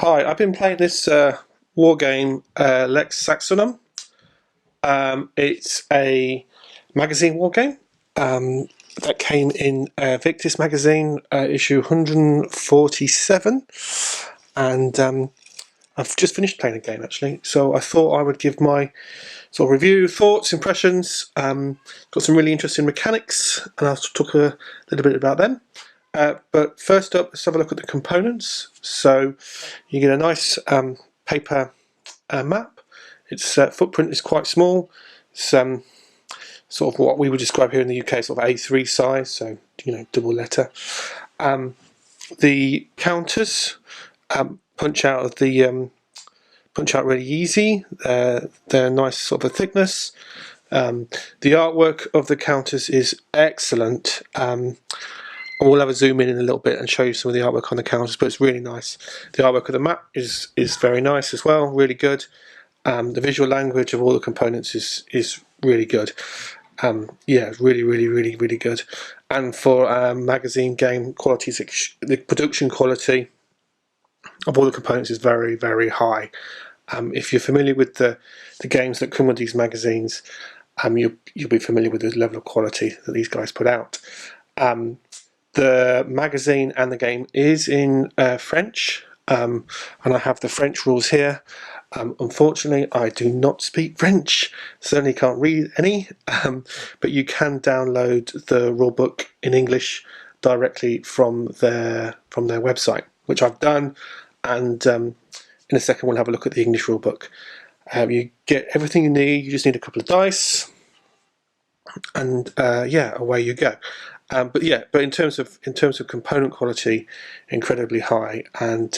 Hi, I've been playing this war game, Lex Saxonum. It's a magazine war game that came in Victis magazine, issue 147, and I've just finished playing the game actually. So I thought I would give my sort of review, thoughts, impressions. Got some really interesting mechanics, and I'll talk a little bit about them. But first up, let's have a look at the components. So you get a nice paper map. Its footprint is quite small. It's sort of what we would describe here in the UK, sort of A3 size, so double letter. The counters punch out really easy. They're nice sort of a thickness. The artwork of the counters is excellent. We'll have a zoom in a little bit and show you some of the artwork on the counters, but it's really nice. The artwork of the map is very nice as well, really good. The visual language of all the components is really good. Yeah, really good. And for magazine game quality, the production quality of all the components is very high. If you're familiar with the games that come with these magazines, you'll be familiar with the level of quality that these guys put out. The magazine and the game is in French, and I have the French rules here. Unfortunately, I do not speak French, certainly can't read any, but you can download the rulebook in English directly from their website, which I've done, and in a second we'll have a look at the English rulebook. You get everything you need. You just need a couple of dice, and yeah, away you go. But in terms of component quality, incredibly high, and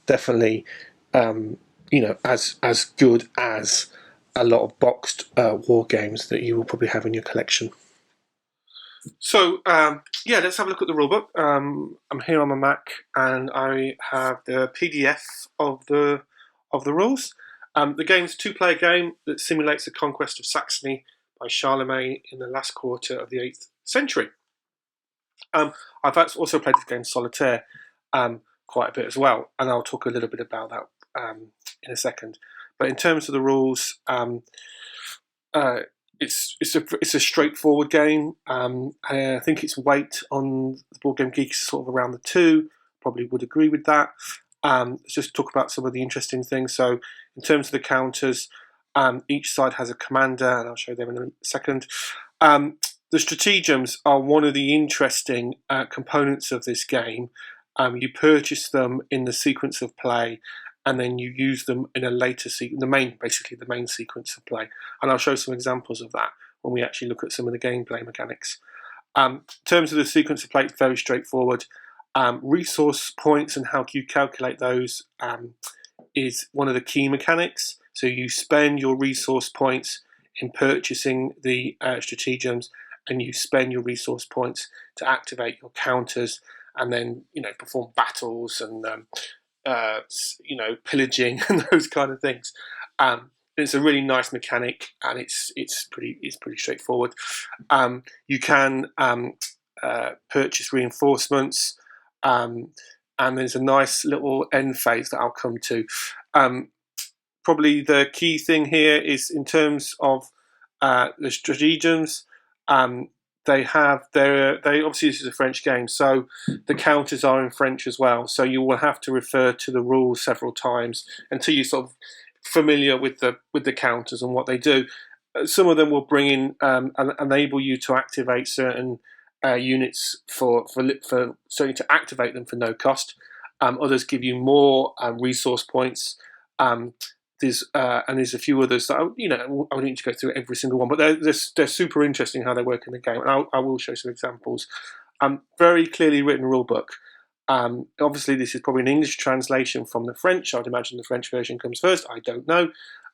definitely as good as a lot of boxed war games that you will probably have in your collection. So yeah, let's have a look at the rulebook. I'm here on my Mac, and I have the PDF of the rules. The game's a two-player game that simulates the conquest of Saxony by Charlemagne in the last quarter of the 8th century. I've also played this game solitaire quite a bit as well, and I'll talk a little bit about that in a second. But in terms of the rules, it's a straightforward game. I think its weight on the Board Game Geek is sort of around the 2. Probably would agree with that. Let's just talk about some of the interesting things. So in terms of the counters, each side has a commander, and I'll show them in a second. The stratagems are one of the interesting components of this game. You purchase them in the sequence of play, and then you use them in a later basically the main sequence of play. And I'll show some examples of that when we actually look at some of the gameplay mechanics. In terms of the sequence of play, it's very straightforward. Resource points and how you calculate those is one of the key mechanics. So you spend your resource points in purchasing the stratagems, and you spend your resource points to activate your counters, and then perform battles and pillaging and those kind of things. It's a really nice mechanic, and it's pretty straightforward. You can purchase reinforcements, and there's a nice little end phase that I'll come to. Probably the key thing here is in terms of the stratagems. They obviously, this is a French game, so the counters are in French as well. So you will have to refer to the rules several times until you're sort of familiar with the counters and what they do. Some of them will bring in enable you to activate certain units for certainly to activate them for no cost. Others give you more resource points. There's a few others that I don't need to go through every single one, but they're super interesting how they work in the game, and I will show some examples. Very clearly written rule book. Obviously, this is probably an English translation from the French. I'd imagine the French version comes first. I don't know,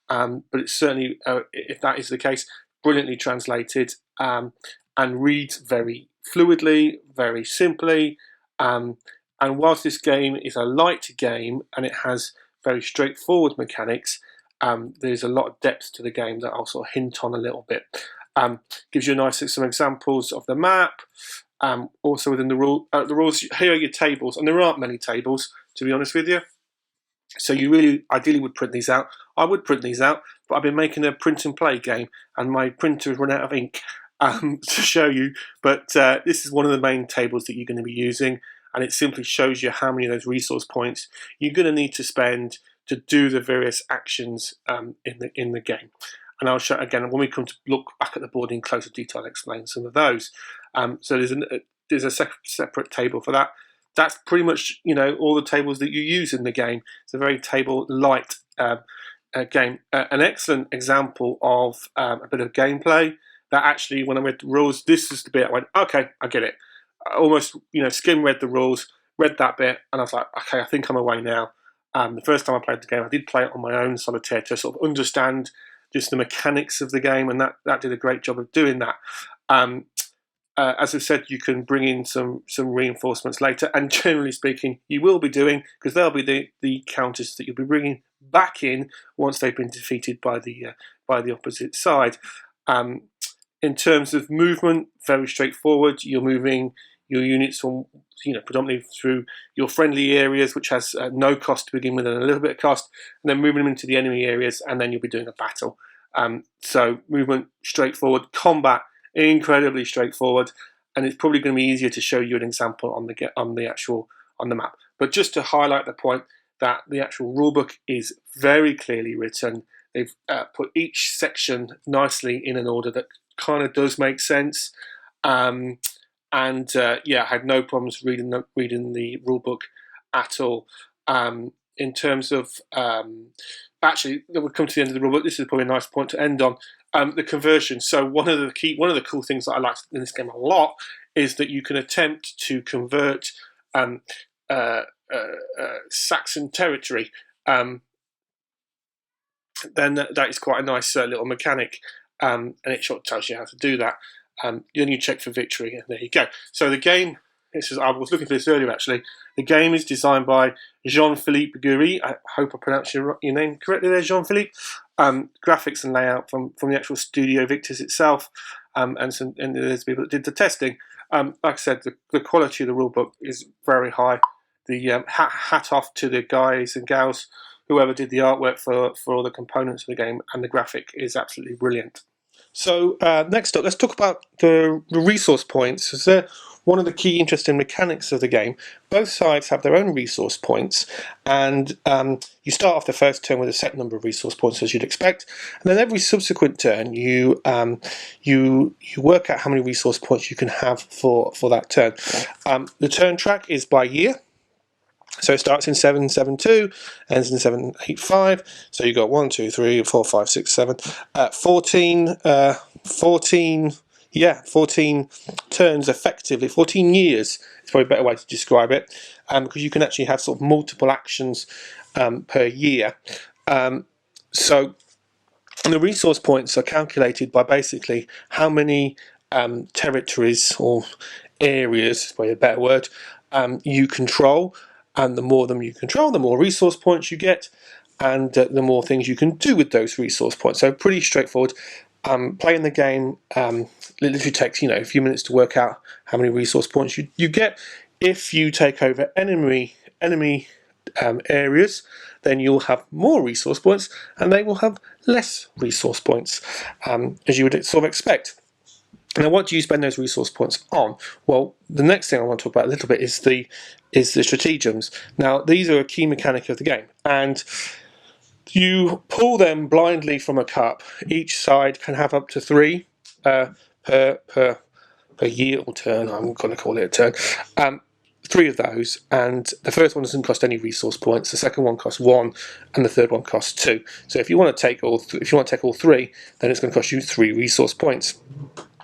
but it's certainly, if that is the case, brilliantly translated and reads very fluidly, very simply. And whilst this game is a light game and it has very straightforward mechanics, there's a lot of depth to the game that I'll sort of hint on a little bit. Gives you some examples of the map. Also within the rules, here are your tables, and there aren't many tables, to be honest with you. So you really ideally would print these out. I would print these out, but I've been making a print and play game, and my printer's run out of ink to show you. But this is one of the main tables that you're going to be using, and it simply shows you how many of those resource points you're going to need to spend to do the various actions in the game. And I'll show again when we come to look back at the board in closer detail. I'll explain some of those. So there's a separate table for that. That's pretty much all the tables that you use in the game. It's a very table light game. An excellent example of a bit of gameplay that actually, when I read the rules, this is the bit I went, okay, I get it. I almost skim read the rules, read that bit, and I was like, okay, I think I'm away now. The first time I played the game, I did play it on my own solitaire to sort of understand just the mechanics of the game, and that did a great job of doing that. As I've said, you can bring in some reinforcements later, and generally speaking, you will be doing, because they'll be the counters that you'll be bringing back in once they've been defeated by the opposite side. In terms of movement, very straightforward. You're moving your units from predominantly through your friendly areas, which has no cost to begin with and a little bit of cost, and then moving them into the enemy areas, and then you'll be doing a battle. So movement straightforward, combat incredibly straightforward, and it's probably going to be easier to show you an example on the map. But just to highlight the point that the actual rulebook is very clearly written. They've put each section nicely in an order that kind of does make sense. I had no problems reading the rulebook at all. In terms of actually, we'll come to the end of the rulebook. This is probably a nice point to end on. The conversion. So one of the cool things that I like in this game a lot is that you can attempt to convert Saxon territory. Then that is quite a nice little mechanic, and it sort of tells you how to do that. Then you check for victory, and there you go. So the game. I was looking for this earlier actually. The game is designed by Jean-Philippe Guéry. I hope I pronounced your name correctly there, Jean-Philippe. Graphics and layout from the actual studio Victis itself, and there's people that did the testing. Like I said, the quality of the rulebook is very high. The hat off to the guys and gals, whoever did the artwork for all the components of the game, and the graphic is absolutely brilliant. So next up, let's talk about the resource points. Is there one of the key interesting mechanics of the game? Both sides have their own resource points, and you start off the first turn with a set number of resource points, as you'd expect, and then every subsequent turn you work out how many resource points you can have for that turn. The turn track is by year. So it starts in 772, ends in 785. So you got 1, 2, 3, 4, 5, 6, 7, 14 turns effectively. 14 years is probably a better way to describe it, because you can actually have sort of multiple actions per year. So the resource points are calculated by basically how many territories or areas, is probably a better word, you control. And the more them you control, the more resource points you get, and the more things you can do with those resource points. So pretty straightforward. Playing the game literally takes a few minutes to work out how many resource points you get. If you take over enemy areas, then you'll have more resource points, and they will have less resource points, as you would sort of expect. Now, what do you spend those resource points on? Well, the next thing I want to talk about a little bit is the stratagems. Now, these are a key mechanic of the game, and you pull them blindly from a cup. Each side can have up to 3 per year or turn. I'm going to call it a turn. 3 of those, and the first one doesn't cost any resource points. The second one costs 1, and the third one costs 2. So if you want to take all 3, then it's going to cost you 3 resource points.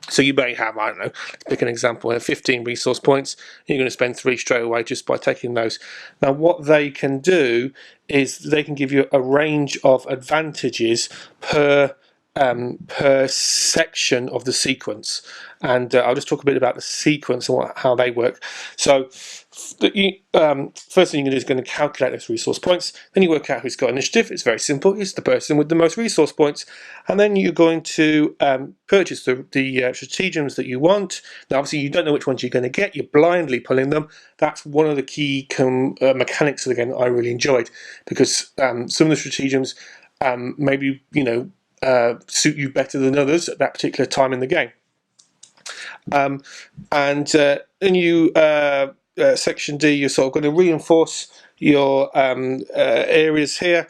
So you may have, I don't know, let's pick an example, 15 resource points. You're going to spend 3 straight away just by taking those. Now, what they can do is they can give you a range of advantages per per section of the sequence, and I'll just talk a bit about the sequence and how they work. So first thing you're going to do is going to calculate those resource points. Then you work out who's got initiative. It's very simple. It's the person with the most resource points. And then you're going to purchase the stratagems that you want. Now, obviously, you don't know which ones you're going to get. You're blindly pulling them. That's one of the key mechanics of the game that I really enjoyed, because some of the stratagems maybe, suit you better than others at that particular time in the game. And then you section D, you're sort of going to reinforce your areas here.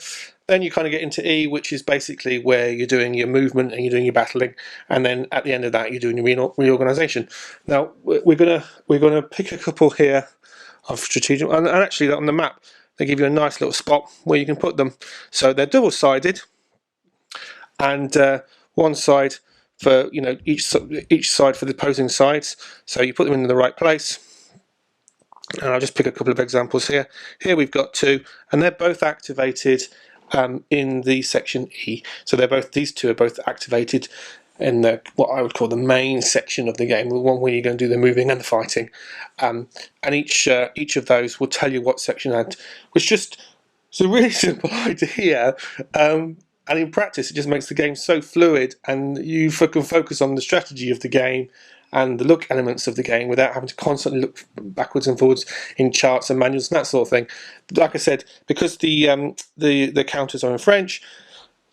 Then you kind of get into E, which is basically where you're doing your movement and you're doing your battling, and then at the end of that you're doing your reorganization. Now we're gonna pick a couple here of strategic, and actually on the map they give you a nice little spot where you can put them. So they're double-sided, and one side for each side for the opposing sides. So you put them in the right place. And I'll just pick a couple of examples here. Here we've got two, and they're both activated in the section E. So these two are both activated in what I would call the main section of the game, the one where you're going to do the moving and the fighting. And each of those will tell you what section had, which it's a really simple idea. And in practice, it just makes the game so fluid, and you can focus on the strategy of the game and the look elements of the game without having to constantly look backwards and forwards in charts and manuals and that sort of thing. Like I said, because the counters are in French,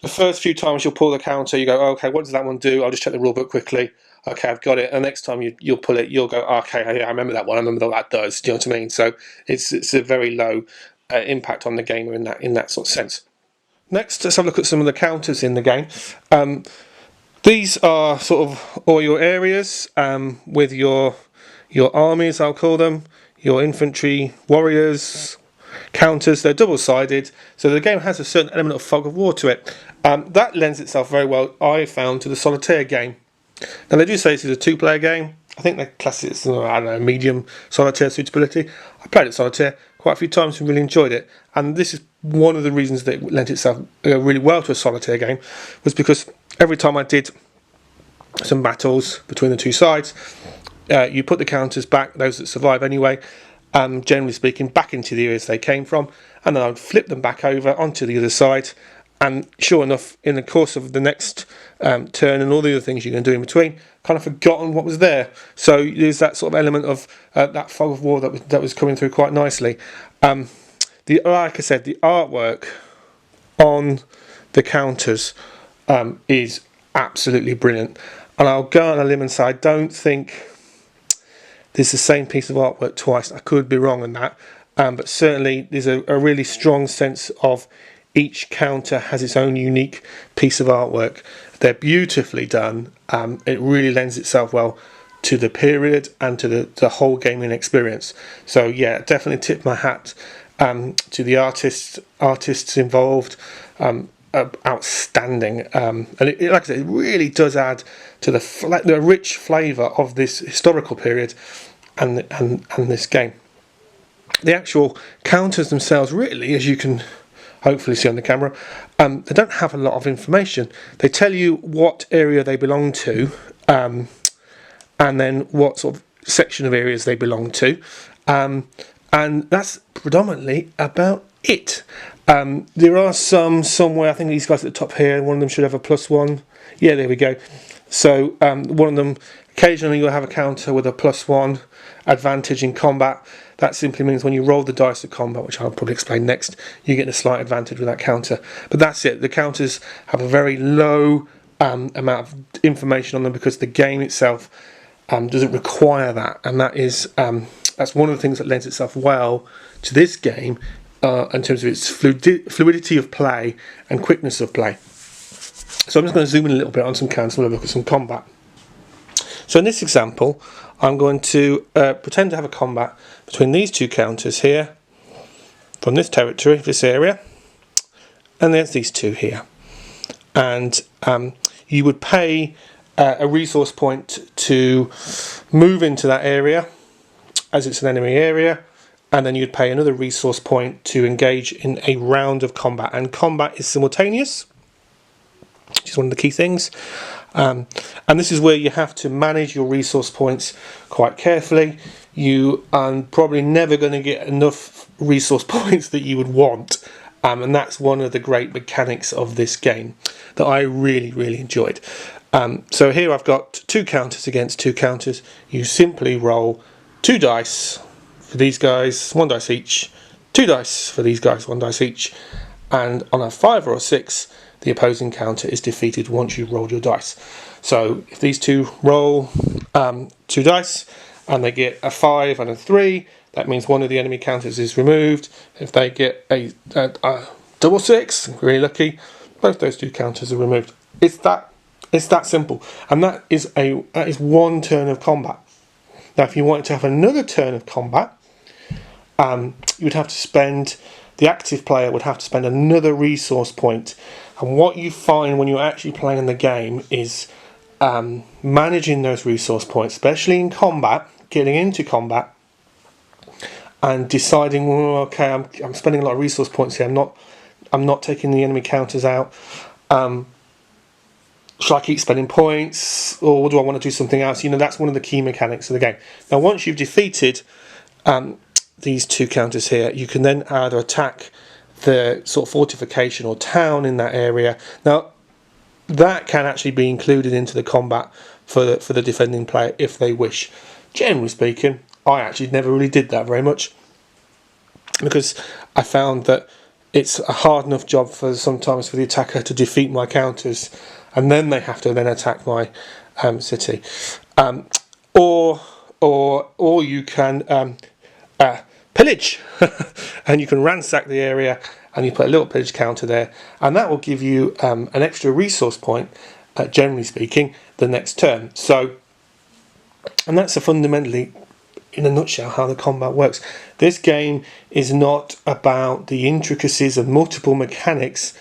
the first few times you'll pull the counter, you go, oh, okay, what does that one do? I'll just check the rule book quickly. Okay, I've got it. And the next time you'll pull it, you'll go, okay, I remember that one. I remember what that does. Do you know what I mean? So it's a very low impact on the gamer in that sort of sense. Next, let's have a look at some of the counters in the game. These are sort of all your areas with your armies, I'll call them, your infantry, warriors, counters. They're double-sided, so the game has a certain element of fog of war to it. That lends itself very well, I found, to the solitaire game. Now they do say this is a two-player game. I think they class it as, I don't know, medium solitaire suitability. I played it solitaire quite a few times and really enjoyed it, and this is one of the reasons that it lent itself really well to a solitaire game, was because every time I did some battles between the two sides, you put the counters back, those that survive anyway, generally speaking, back into the areas they came from, and then I would flip them back over onto the other side, and sure enough, in the course of the next turn and all the other things you can do in between, kind of forgotten what was there. So there's that sort of element of that fog of war that was coming through quite nicely. Like I said, the artwork on the counters is absolutely brilliant, and I'll go on a limb and say I don't think there's the same piece of artwork twice. I could be wrong on that, but certainly there's a really strong sense of each counter has its own unique piece of artwork. They're beautifully done. It really lends itself well to the period and to the whole gaming experience. So yeah, definitely tip my hat to the artists involved. Outstanding, and like I said, it really does add to the rich flavour of this historical period and this game. The actual counters themselves, really, as you can hopefully see on the camera, they don't have a lot of information. They tell you what area they belong to, and then what sort of section of areas they belong to, and that's predominantly about it. There are somewhere, I think these guys at the top here, one of them should have a +1. Yeah, there we go. So one of them, occasionally you'll have a counter with a +1 advantage in combat. That simply means when you roll the dice at combat, which I'll probably explain next, you get a slight advantage with that counter. But that's it. The counters have a very low amount of information on them because the game itself doesn't require that, and that's one of the things that lends itself well to this game in terms of its fluidity of play and quickness of play. So I'm just going to zoom in a little bit on some counters and look at some combat. So in this example, I'm going to pretend to have a combat between these two counters here, from this territory, this area, and there's these two here. And you would pay a resource point to move into that area, as it's an enemy area, and then you'd pay another resource point to engage in a round of combat. And combat is simultaneous, which is one of the key things. And this is where you have to manage your resource points quite carefully. You are probably never going to get enough resource points that you would want. And that's one of the great mechanics of this game that I really enjoyed. So here I've got 2 counters against 2 counters. You simply roll 2 dice for these guys, 1 dice each, 2 dice for these guys, 1 dice each, and on a 5 or a 6 the opposing counter is defeated once you've rolled your dice. So if these two roll 2 dice and they get a 5 and a 3, that means one of the enemy counters is removed. If they get a double 6, really lucky, both those 2 counters are removed. It's that simple, and that is 1 turn of combat. Now if you wanted to have another turn of combat, you would have to spend, the active player would have to spend another resource point. And what you find when you're actually playing the game is managing those resource points, especially in combat, getting into combat, and deciding, well, okay, I'm spending a lot of resource points here. I'm not taking the enemy counters out. Should I keep spending points, or do I want to do something else? You know, that's one of the key mechanics of the game. Now, once you've defeated these 2 counters here, you can then either attack the sort of fortification or town in that area. Now, that can actually be included into the combat for the defending player if they wish. Generally speaking, I actually never really did that very much, because I found that it's a hard enough job sometimes for the attacker to defeat my counters, and then they have to then attack my city, or you can pillage, and you can ransack the area, and you put a little pillage counter there, and that will give you an extra resource point, generally speaking, the next turn. So, and that's fundamentally, in a nutshell, how the combat works. This game is not about the intricacies of multiple mechanics.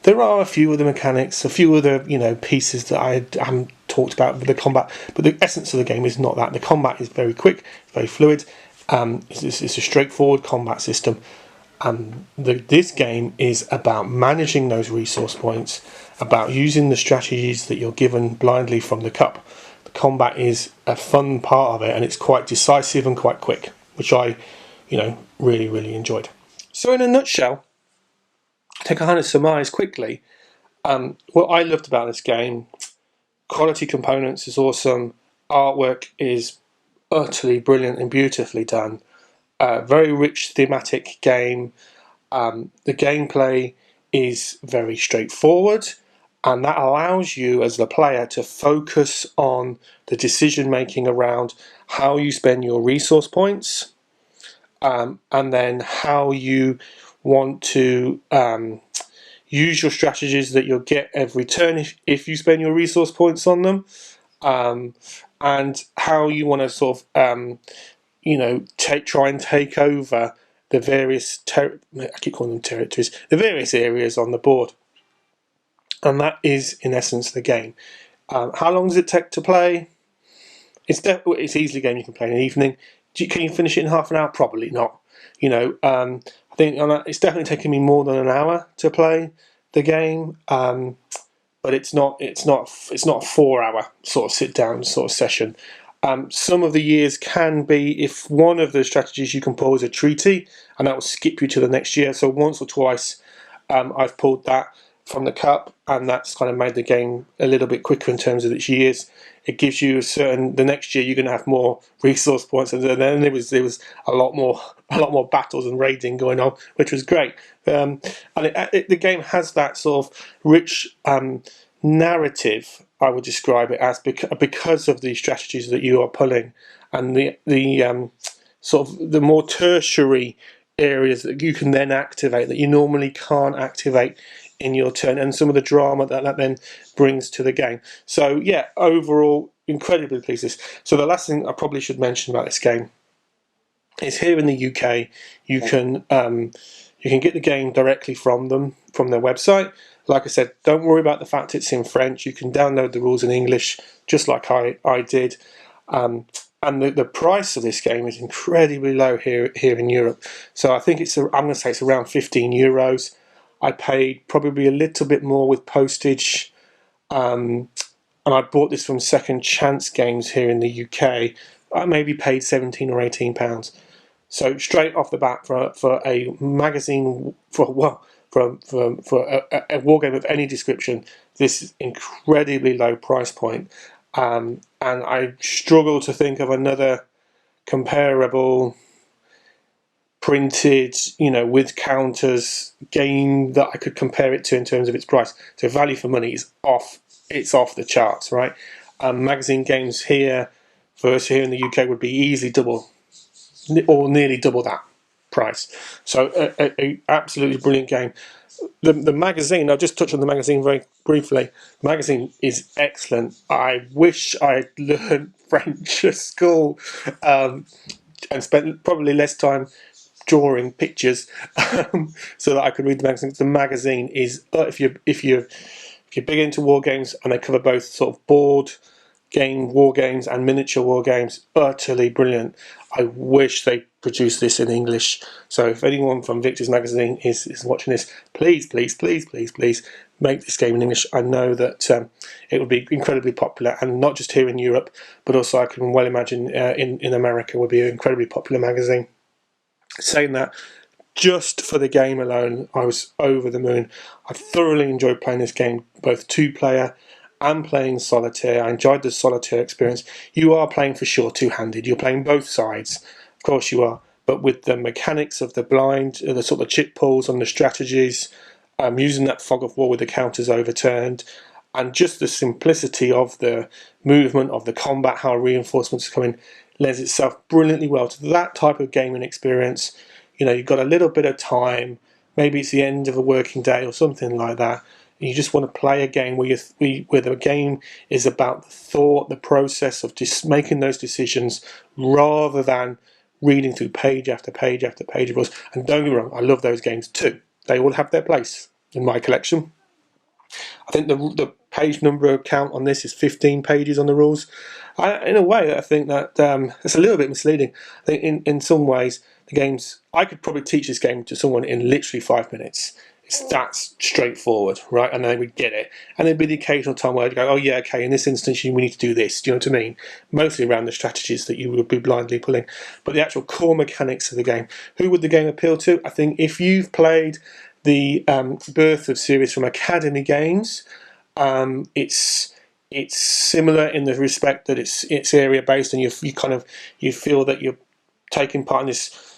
There are a few of the mechanics, a few other pieces that I haven't talked about with the combat, but the essence of the game is not that. The combat is very quick, very fluid. It's a straightforward combat system. This game is about managing those resource points, about using the strategies that you're given blindly from the cup. The combat is a fun part of it, and it's quite decisive and quite quick, which I, really enjoyed. So in a nutshell, to kind of surmise quickly, what I loved about this game: quality components is awesome, artwork is utterly brilliant and beautifully done, very rich thematic game. The gameplay is very straightforward, and that allows you as the player to focus on the decision making around how you spend your resource points, and then how you want to use your strategies that you'll get every turn if you spend your resource points on them, and how you want to sort of try and take over the various I keep calling them territories, the various areas on the board. And that is in essence the game. How long does it take to play? It's easily a game you can play in an evening. Can you finish it in half an hour? Probably not. I think it's definitely taken me more than an hour to play the game. But it's not a 4-hour sort of sit down sort of session. Some of the years can be, if one of the strategies you can pull is a treaty, and that will skip you to the next year. So once or twice I've pulled that from the cup, and that's kind of made the game a little bit quicker in terms of its years. It gives you the next year you're going to have more resource points, and then there was a lot more battles and raiding going on, which was great. And the game has that sort of rich narrative, I would describe it as, because of the strategies that you are pulling, and the sort of the more tertiary areas that you can then activate that you normally can't activate in your turn, and some of the drama that then brings to the game. So yeah, overall, incredibly pleased with this. So the last thing I probably should mention about this game is, here in the UK, you can get the game directly from their website. Like I said, don't worry about the fact it's in French. You can download the rules in English, just like I did. And the price of this game is incredibly low here in Europe. So I think I'm going to say it's around €15. I paid probably a little bit more with postage. and I bought this from Second Chance Games here in the UK. I maybe paid £17 or £18. So straight off the bat for a magazine for a war game of any description, this is incredibly low price point, and I struggle to think of another comparable printed, with counters game that I could compare it to in terms of its price. So value for money is off. It's off the charts, right? Magazine games here versus here in the UK would be easily double or nearly double that price. So a absolutely brilliant game. The magazine, I'll just touch on the magazine very briefly. The magazine is excellent. I wish I learned French at school and spent probably less time drawing pictures so that I could read the magazine. The magazine is, if you're big into war games, and they cover both sort of board game war games and miniature war games, utterly brilliant. I wish they produced this in English. So if anyone from Victis magazine is watching this, please make this game in English. I know that it would be incredibly popular, and not just here in Europe, but also I can well imagine in America would be an incredibly popular magazine. Saying that, just for the game alone, I was over the moon. I thoroughly enjoyed playing this game, both two-player and playing solitaire. I enjoyed the solitaire experience. You are playing for sure two-handed. You're playing both sides, of course you are. But with the mechanics of the blind, the sort of chip pulls on the strategies, using that fog of war with the counters overturned, and just the simplicity of the movement of the combat, how reinforcements are coming, lends itself brilliantly well to that type of gaming experience. You've got a little bit of time, maybe it's the end of a working day or something like that, and you just want to play a game where the game is about the thought, the process of just making those decisions, rather than reading through page after page after page of rules. And don't get me wrong, I love those games too. They all have their place in my collection. I think the page number count on this is 15 pages on the rules. In a way, I think that it's a little bit misleading. I think in some ways, the games, I could probably teach this game to someone in literally 5 minutes. It's that straightforward, right? And they would get it. And there'd be the occasional time where I'd go, oh yeah, okay, in this instance we need to do this. Do you know what I mean? Mostly around the strategies that you would be blindly pulling. But the actual core mechanics of the game. Who would the game appeal to? I think if you've played the Birth of series from Academy Games, it's similar in the respect that it's area based, and you feel that you're taking part in this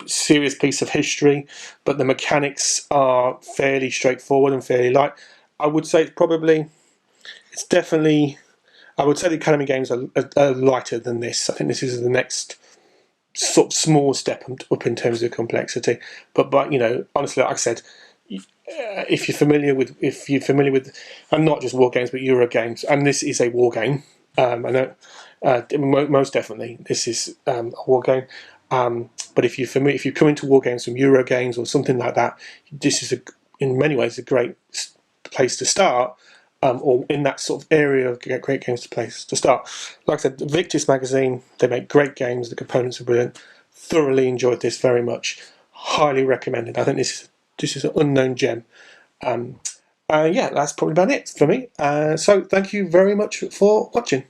serious piece of history, but the mechanics are fairly straightforward and fairly light. I would say it's definitely, I would say the Academy games are lighter than this. I think this is the next sort of small step up in terms of complexity. But honestly, like I said, if you're familiar with, and not just war games but Euro games, and this is a war game. I know, most definitely, this is a war game. But if you come into war games from Euro games or something like that, this is in many ways a great place to start. Or in that sort of area of great games to start. Like I said, the Victis magazine, they make great games. The components are brilliant. Thoroughly enjoyed this very much. Highly recommended. I think this is an unknown gem. Yeah, that's probably about it for me. So thank you very much for watching.